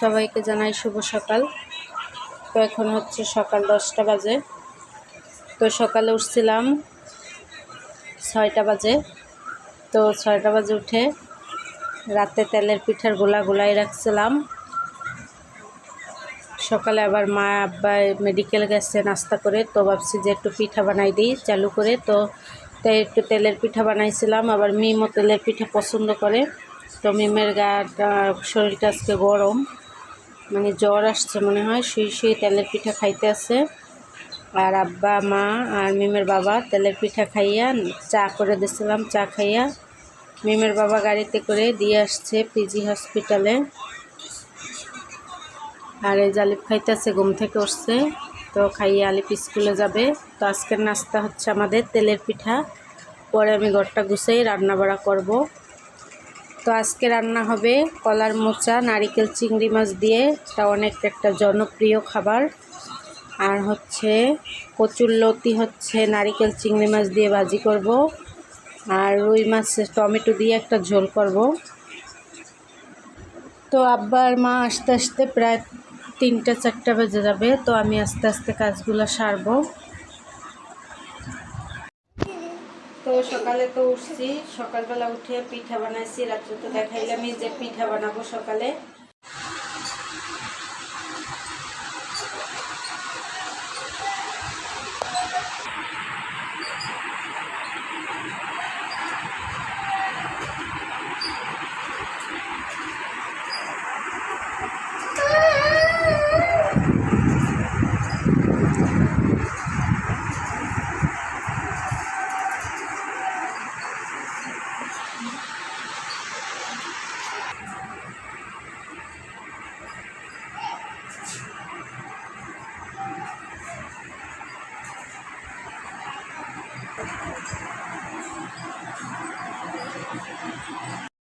সবাইকে জানাই শুভ সকাল। তো এখন হচ্ছে সকাল 10টা বাজে। তো সকালে উঠছিলাম 6টা বাজে। তো 6টা বাজে উঠে রাতে তেলের পিঠার গোলা গোলাই রাখছিলাম। সকালে আবার মা আব্বা মেডিকেল গেছে নাস্তা করে, তো ভাবছি যে একটু পিঠা বানাই দিই চালু করে। তো তাই একটু তেলের পিঠা বানাইছিলাম। আবার মিমও তেলের পিঠা পছন্দ করে। তো মিমের শরীরটা আজকে গরম, মানে জ্বর আসছে মনে হয়, শুয়ে তেলের পিঠা খাইতে আছে। আর আব্বা মা আর মিমের বাবা তেলের পিঠা খাইয়া চা করে দিয়েছিলাম। চা খাইয়া মিমের বাবা গাড়িতে করে দিয়ে আসছে পিজি হসপিটালে। আর এই আলিফ খাইতেছে, ঘুম থেকে উঠছে। তো খাইয়ে আলিফ স্কুলে যাবে। তো আজকের নাস্তা হচ্ছে আমাদের তেলের পিঠা। পরে আমি ঘরটা গুছাই রান্না বাড়া করব। তো আজকে রান্না হবে কলার মোচা নারিকেল চিংড়ি মাছ দিয়ে, এটা অনেক একটা জনপ্রিয় খাবার। আর হচ্ছে কচুরলতি হচ্ছে নারিকেল চিংড়ি মাছ দিয়ে ভাজি করব। আর রুই মাছ টমেটো দিয়ে একটা ঝোল করব। তো আব্বা আর মা আস্তে আস্তে প্রায় 3টা-4টা বেজে যাবে। তো আমি আস্তে আস্তে কাজগুলো সারবো। তো সকালে তো উঠছি, সকালবেলা উঠে পিঠা বানাইছি। রাত্রে তো দেখাইলামই যে পিঠা বানাবো সকালে।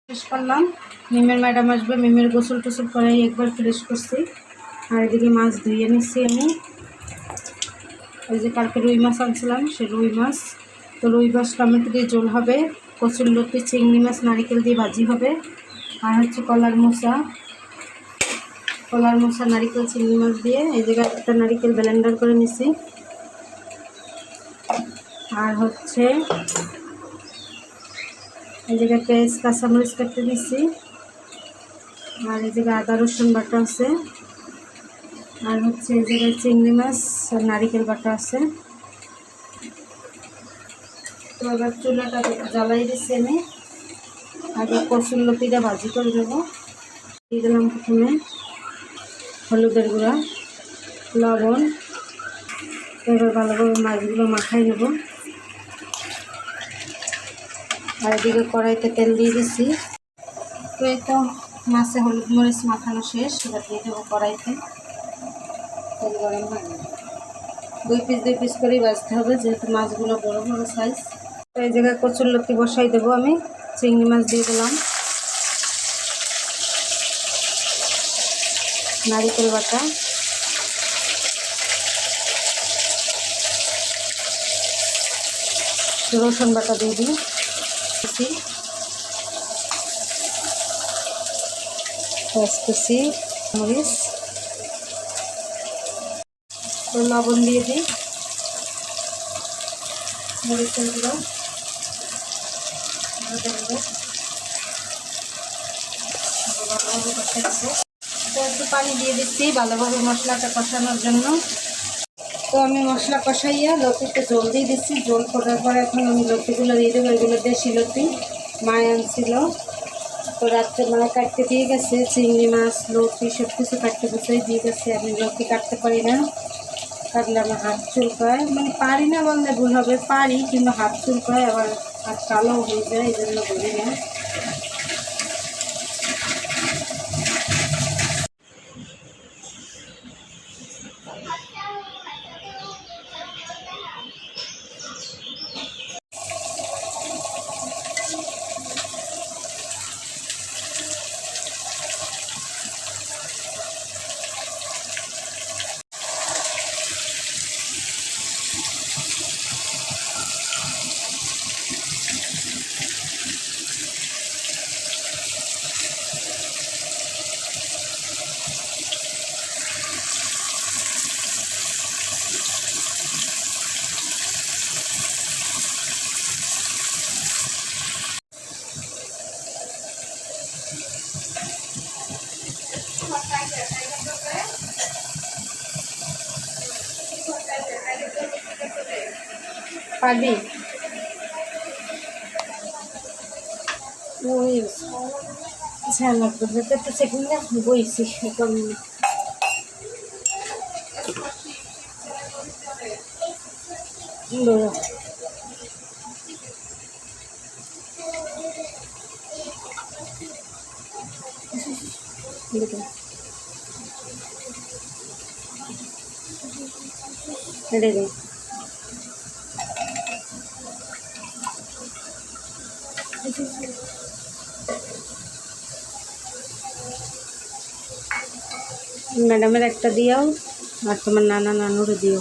ফ্রেশ করলাম। মিমের ম্যাডাম আসবে, মিমের গোসল টোসল করে একবার ফ্রেশ করছি। আর এদিকে মাছ ধুয়ে নিচ্ছি আমি। ওই যে কালকে রুই মাছ আনছিলাম, সে রুই মাছ। তো রুই মাছ টমেটো দিয়ে ঝোল হবে, কচুরলতি চিংড়ি মাছ নারিকেল দিয়ে ভাজি হবে। আর হচ্ছে কলার মোচা নারিকেল চিংড়ি মাছ দিয়ে। এই জায়গায় একটা নারিকেল ব্লেন্ডার করে নিছি। আর হচ্ছে এই জায়গায় পেঁয়াজ কাঁচামরিচ কাটতে দিচ্ছি। আর এই জায়গায় আদা রসুন বাটা আছে। আর হচ্ছে এই জায়গায় চিংড়ি মাছ আর নারিকেল বাটা আছে। তো এবার চুলাটা জ্বালাই দিচ্ছি আমি। আগে কচুরলতিটা ভাজি করে দেবো। দিয়ে দিলাম প্রথমে হলুদের গুঁড়া, লবণ। এবার ভালোভাবে মাছগুলো মাখাই নেব। আর এদিকে কড়াইতে তেল দিয়ে দিচ্ছি। তো এই তো মাছে হলুদ মরিচ মাখানো শেষ। এবার দিয়ে দেবো কড়াইতে। তেল গরম হবে, 2 পিস করেই ভাজতে হবে, যেহেতু মাছগুলো বড় বড় সাইজ। তো এই জায়গায় কচুরলতি বসাই দেবো আমি। চিংড়ি মাছ দিয়ে দিলাম, নারিকেল বাটা, রসুন বাটা দিয়ে দিই, কুচি মরিচ, লবণ দিয়ে দিই, মরিচের গুঁড়ো, তো একটু পানি দিয়ে দিচ্ছি ভালোভাবে মশলাটা কষানোর জন্য। তো আমি মশলা কষাইয়া লতিতে জল দিয়ে দিচ্ছি। জল করার পর এখন আমি লতিগুলো দিয়ে দেবো। এগুলো দেশি লতি, মায় আনছিল। তো রাত্রে মায় কাটতে দিয়ে গেছে, চিংড়ি মাছ লতি সব কিছু কাটতে গুছিয়ে দিয়ে গেছে। আমি লতি কাটতে পারি না, কাটলে আমার হাত চুলকায়। মানে পারি না বললে ভুল হবে, পারি কিন্তু হাত চুলকায়, আবার হাত কালো হয়ে যায়, এই জন্য বলি না। পাবি ওই ঝালা করবে তো একটু সেকেন্ড না বইছি কম রেডি ম্যাডামের একটা দিও আর তোমার নানা নানুরও দিও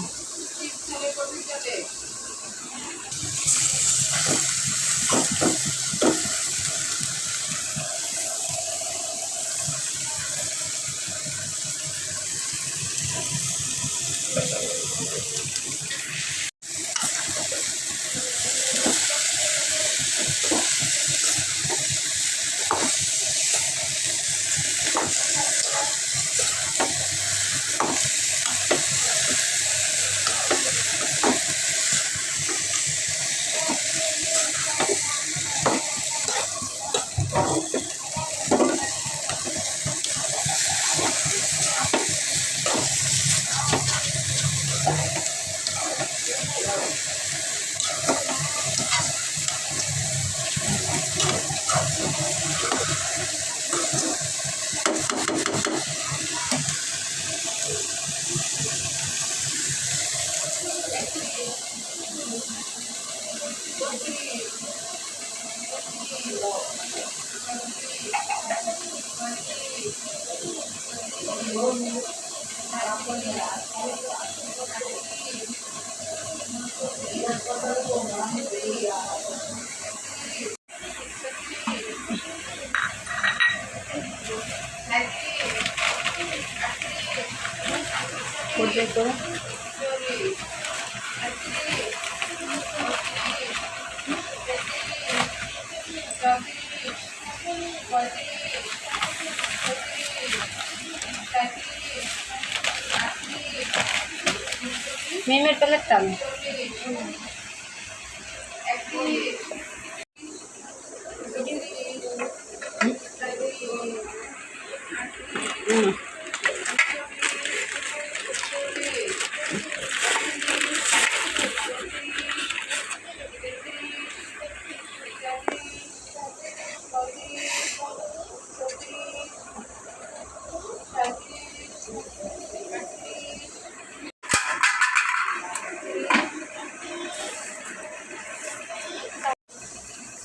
মেমের প্লেটটা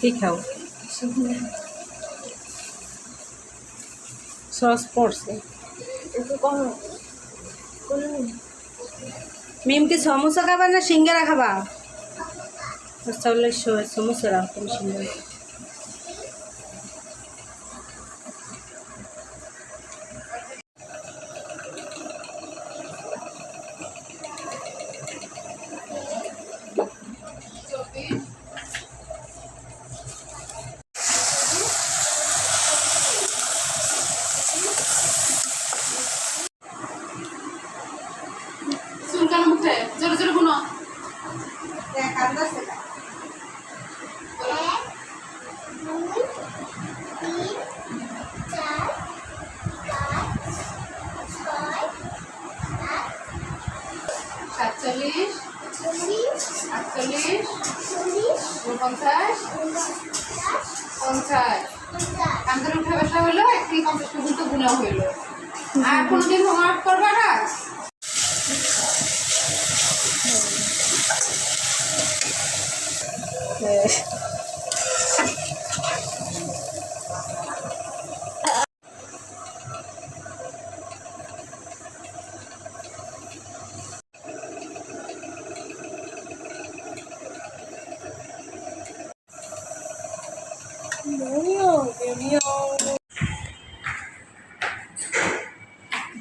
কি খাও সস পড়ছে মিম কি সমোসা খাবা না সিঙ্গারা খাবা তাহলে সমোসা রাখ তুমি সিঙ্গারা জোরে জোরে গুনো সাতচল্লিশ আটচল্লিশ 49 50 আমাদের উঠে বসা হলো 1 থেকে 50 পর্যন্ত গুণা হইলো আর কোনদিন হোমওয়ার্ক করবা না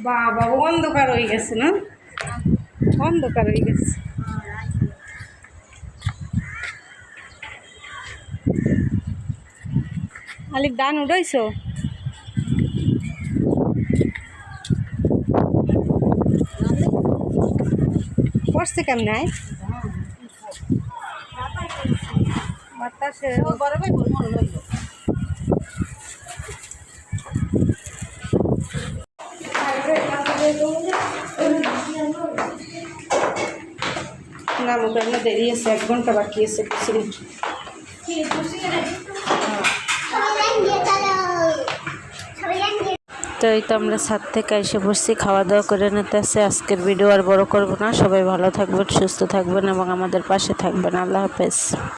বাবা অন্ধকার হয়ে গেছে না অন্ধকার হয়ে গেছে আলিফ দান উঠাইছো বসছে কেমন বাতাসে না মোবাইলে দেরি আছে 1 ঘন্টা বাকি আছে পিছনে তো এই তো আমরা ছাদ থেকে এসে বসছি খাওয়া দাওয়া করে নিতে আসছে আজকের ভিডিও আর বড় করব না সবাই ভালো থাকবেন সুস্থ থাকবেন এবং আমাদের পাশে থাকবেন আল্লাহ হাফেজ।